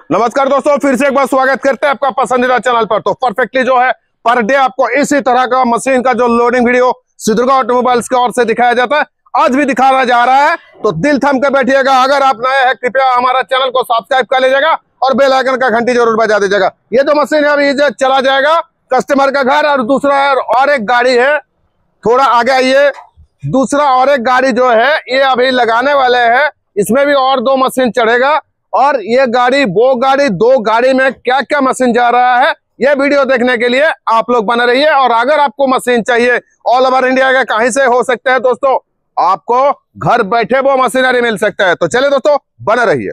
नमस्कार दोस्तों, फिर से एक बार स्वागत करते हैं आपका पसंदीदा चैनल पर। तो परफेक्टली जो है पर डे आपको इसी तरह का मशीन का जो लोडिंग वीडियो सिद्धुदुर्गा ऑटोमोबाइल्स की ओर से दिखाया जाता है, आज भी दिखाया जा रहा है। तो दिल थम के बैठिएगा। अगर आप नए हैं कृपया हमारा चैनल को सब्सक्राइब कर लीजिएगा और बेल आइकन का घंटी जरूर बजा दीजिएगा। ये जो मशीन है अभी चला जाएगा कस्टमर का घर, और दूसरा और एक गाड़ी है, थोड़ा आगे आइए, दूसरा और एक गाड़ी जो है ये अभी लगाने वाले हैं। इसमें भी और दो मशीन चढ़ेगा, और ये गाड़ी वो गाड़ी दो गाड़ी में क्या क्या मशीन जा रहा है ये वीडियो देखने के लिए आप लोग बने रहिए। और अगर आपको मशीन चाहिए ऑल ओवर इंडिया का कहीं से हो सकता है दोस्तों, आपको घर बैठे वो मशीनरी मिल सकता है। तो चलिए दोस्तों बने रहिए।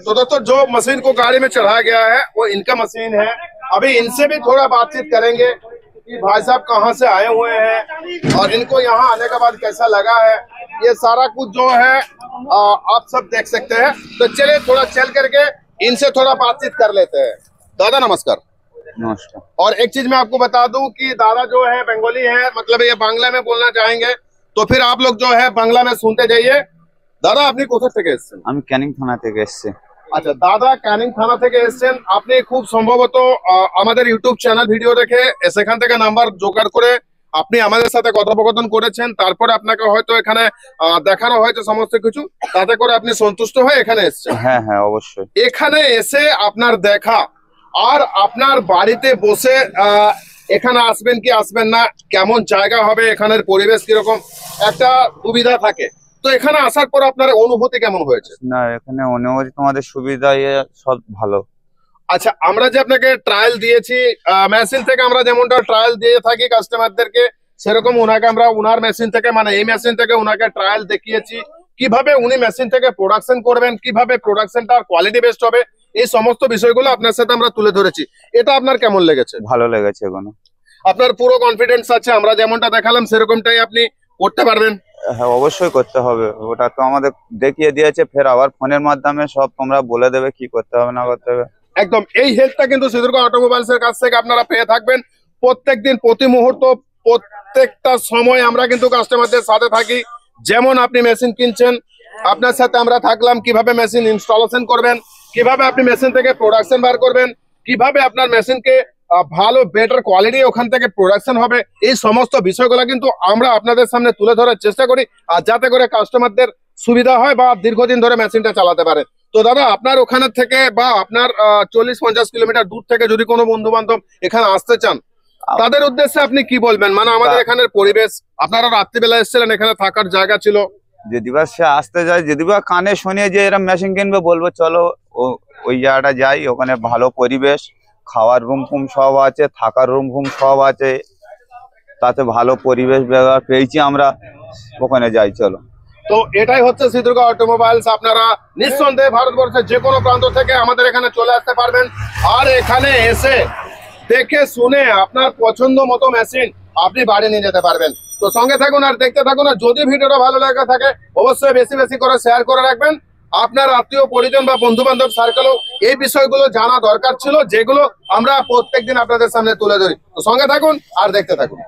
तो दोस्तों जो मशीन को गाड़ी में चढ़ा गया है वो इनका मशीन है। अभी इनसे भी थोड़ा बातचीत करेंगे कि भाई साहब कहाँ से आए हुए हैं और इनको यहाँ आने के बाद कैसा लगा है। ये सारा कुछ जो है आप सब देख सकते हैं। तो चलिए थोड़ा चल करके इनसे थोड़ा बातचीत कर लेते हैं। दादा नमस्कार। नमस्कार। और एक चीज मैं आपको बता दूं कि दादा जो है बंगाली है, मतलब ये बांग्ला में बोलना चाहेंगे, तो फिर आप लोग जो है बांग्ला में सुनते जाइए। दादा আপনি কোথা থেকে এসেছেন? আমি ক্যানিং থানা থেকে এসেছি। আচ্ছা দাদা ক্যানিং থানা থেকে এসেছেন। আপনি খুব সম্ভবত আমাদের ইউটিউব চ্যানেল ভিডিও দেখে সেখান থেকে নাম্বার জোগাড় করে আপনি আমাদের সাথে কথোপকথন করেছেন, তারপরে আপনাকে হয়তো এখানে দেখানো হয়েছে সমস্ত কিছু, তাতে করে আপনি সন্তুষ্ট হয়ে এখানে এসেছেন। হ্যাঁ হ্যাঁ অবশ্যই। এখানে এসে আপনার দেখা আর আপনার বাড়িতে বসে এখানে আসবেন কি আসবেন না, কেমন জায়গা হবে, এখানের পরিবেশ কিরকম একটা সুবিধা থাকে, তো এখানে আসার পর আপনার অনুভূতি কেমন হয়েছে? না এখানে অনুভূতি তোমাদের সুবিধা সব ভালো। আচ্ছা আমরা যে আপনাকে ট্রায়াল দিয়েছি মেশিন থেকে, আমরা যেমনটা ট্রায়াল দিয়ে থাকি কাস্টমারদেরকে, সেরকম ওনাকে আমরা ওনার মেশিন থেকে মানে এই মেশিন থেকে ওনাকে ট্রায়াল দেখিয়েছি কিভাবে উনি মেশিন থেকে প্রোডাকশন করবেন, কিভাবে প্রোডাকশনটার কোয়ালিটি বেস্ট হবে, এই সমস্ত বিষয়গুলো আপনার সাথে আমরা তুলে ধরেছি। এটা আপনার কেমন লেগেছে? ভালো লেগেছে। এগুলো আপনার পুরো কনফিডেন্স আছে আমরা যেমনটা দেখালাম সেরকমটাই আপনি করতে পারবেন? হ্যাঁ অবশ্যই করতে হবে। ওটা তো আমাদের দেখিয়ে দিয়েছে, ফের আবার ফোনের মাধ্যমে সব তোমরা বলে দেবে কি করতে হবে না করতে হবে। একদম এই হেল্পটা কিন্তু সিদ্ধুদুর্গা অটোমোবাইলস এর কাছ থেকে আপনারা পেয়ে থাকবেন প্রত্যেকদিন, প্রতি মুহূর্ত, প্রত্যেকটা সময় আমরা কিন্তু কাস্টমারদের সাথে থাকি। যেমন আপনি মেশিন কিনছেন, আপনার সাথে আমরা থাকলাম, কিভাবে মেশিন ইনস্টলেশন করবেন, কিভাবে আপনি মেশিন থেকে প্রোডাকশন বার করবেন, কিভাবে আপনার মেশিনকে ভালো বেটার কোয়ালিটি ওখান থেকে প্রোডাকশন হবে, এই সমস্ত বিষয়গুলো কিন্তু আমরা আপনাদের সামনে তুলে ধরার চেষ্টা করি, আর যাতে করে কাস্টমারদের সুবিধা হয় বা দীর্ঘদিন ধরে মেশিনটা চালাতে পারে। তো দাদা আপনার ওখানে থেকে বা আপনার 40-50 কিলোমিটার দূর থেকে যদি কোনো বন্ধু বান্ধব এখানে আসতে চান, তাদের উদ্দেশ্যে আপনি কি বলবেন? মানে আমাদের এখানের পরিবেশ, আপনারা রাত্রিবেলা এসেছিলেন, এখানে থাকার জায়গা ছিল, যদি বা সে আসতে যায়, যদি বা কানে শুনিয়ে যে এরা মেশিন কিনবে, বলবো চলো ওই জায়গাটা যাই, ওখানে ভালো পরিবেশ, খাওয়ার রুম ফুম সব আছে, থাকার রুম ফুম সব আছে, তাতে ভালো পরিবেশ ব্যবহার পেয়েছি আমরা, ওখানে যাই চলো। তো এটাই হচ্ছে সিদ্ধুদুর্গা অটোমোবাইলস। আপনারা নিঃসন্দেহে ভারতবর্ষের যে কোনো প্রান্ত থেকে আমাদের এখানে চলে আসতে পারবেন, আর এখানে এসে দেখে শুনে আপনার পছন্দ মতো মেশিন আপনি বাড়ি নিয়ে যেতে পারবেন। তো সঙ্গে থাকুন আর দেখতে থাকুন, আর যদি ভিডিওটা ভালো লাগে থাকে অবশ্যই বেশি বেশি করে শেয়ার করে রাখবেন। আপনার আত্মীয় পরিজন বা বন্ধু বান্ধব সার্কেলও এই বিষয়গুলো জানা দরকার ছিল, যেগুলো আমরা প্রত্যেকদিন আপনাদের সামনে তুলে ধরি। তো সঙ্গে থাকুন আর দেখতে থাকুন।